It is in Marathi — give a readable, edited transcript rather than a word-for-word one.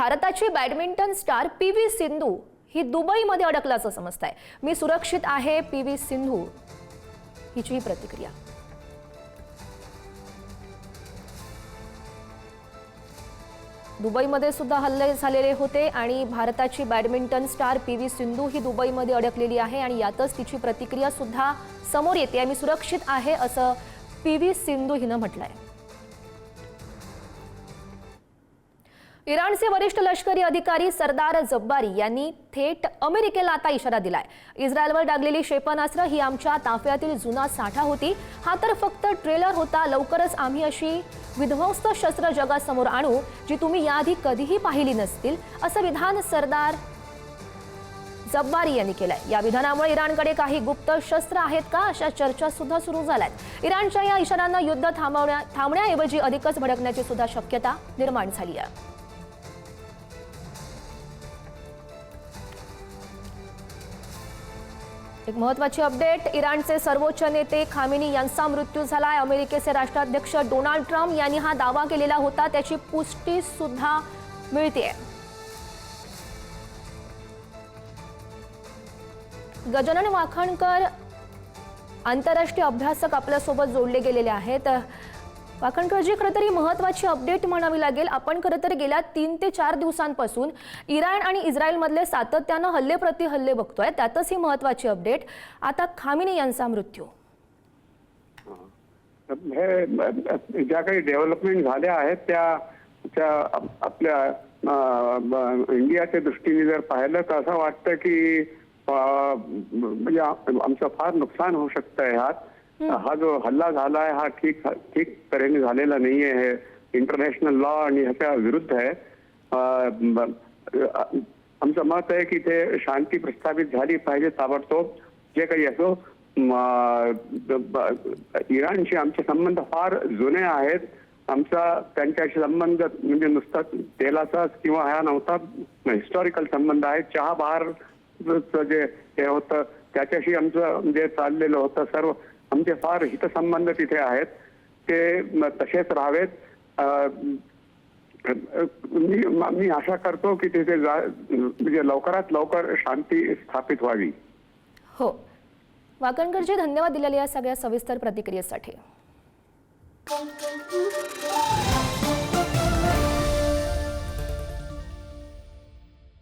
भारताची बॅडमिंटन स्टार पी.व्ही. सिंधू ही दुबईमध्ये अडकल्याचं समजतंय। मी सुरक्षित आहे, पी.व्ही. सिंधू हिची प्रतिक्रिया। दुबईमध्ये सुद्धा हल्ले झालेले होते आणि भारताची बॅडमिंटन स्टार पी.व्ही. सिंधू ही दुबईमध्ये अडकलेली आहे आणि यातच तिची प्रतिक्रिया सुद्धा समोर येते। मी सुरक्षित आहे असं पी.व्ही. सिंधू हिनं म्हटलंय। इराणचे वरिष्ठ लष्करी अधिकारी सरदार जब्बारी यांनी थेट अमेरिकेला आता इशारा दिलाय। इस्रायलवर डागलेली क्षेपणास्त्र ही आमच्या ताफ्यातील जुना साठा होती, हा तर फक्त ट्रेलर होता। लवकरच आम्ही अशी विध्वंसक शस्त्र जगासमोर आणू जी तुम्ही याआधी कधीही पाहिली नसतील, असं विधान सरदार जब्बारी यांनी केलंय। या विधानामुळे इराणकडे काही गुप्त शस्त्र आहेत का अशा चर्चा सुद्धा सुरू झाल्यात। इराणच्या या इशाऱ्यांना युद्ध थांबण्याऐवजी अधिकच भडकण्याची सुद्धा शक्यता निर्माण झाली आहे। एक महत्त्वाची अपडेट, इराणचे सर्वोच्च नेते खामेनी यांचा मृत्यू झालाय। अमेरिकेचे राष्ट्राध्यक्ष डोनाल्ड ट्रम्प यांनी हा दावा केलेला होता, त्याची पुष्टी सुद्धा मिळतेय। गजानन वाखणकर आंतरराष्ट्रीय अभ्यासक आपल्यासोबत जोडले गेलेले आहेत। वाखणकरजी, खरं तर ही महत्त्वाची अपडेट म्हणावी लागेल। आपण खरं तर गेल्या 3 ते 4 दिवसांपासून इराण आणि इस्रायलमधले सातत्यानं हल्ले प्रति हल्ले बघतोय, त्यातच ही महत्त्वाची अपडेट। आता खामेनी यांचा मृत्यू, हे ज्या काही डेव्हलपमेंट झाल्या आहेत त्या आपल्या इंडियाच्या दृष्टीने जर पाहिलं तर असं वाटतं की म्हणजे आमचं फार नुकसान होऊ शकतं ह्यात। हा जो हल्ला झाला आहे हा ठीक तऱ्हेने झालेला नाहीये, हे इंटरनॅशनल लॉ आणि ह्याच्या विरुद्ध आहे। आमचं मत आहे की ते शांती प्रस्थापित झाली पाहिजे ताबडतोब। जे काही असो, इराणशी आमचे संबंध फार जुने आहेत। आमचा त्यांच्याशी संबंध म्हणजे नुसता तेलाचाच किंवा ह्या नव्हता, हिस्टॉरिकल संबंध आहे। चहा बहार जे हे होतं त्याच्याशी आमचं म्हणजे चाललेलं होतं, सर्व आमचे फार हितसंबंध तिथे आहेत, ते तसेच राहावेत। मी आशा करतो की तिथे म्हणजे लवकरात लवकर शांती स्थापित व्हावी। हो, वाकणकरजी धन्यवाद दिलेल्या या सगळ्या सविस्तर प्रतिक्रियेसाठी।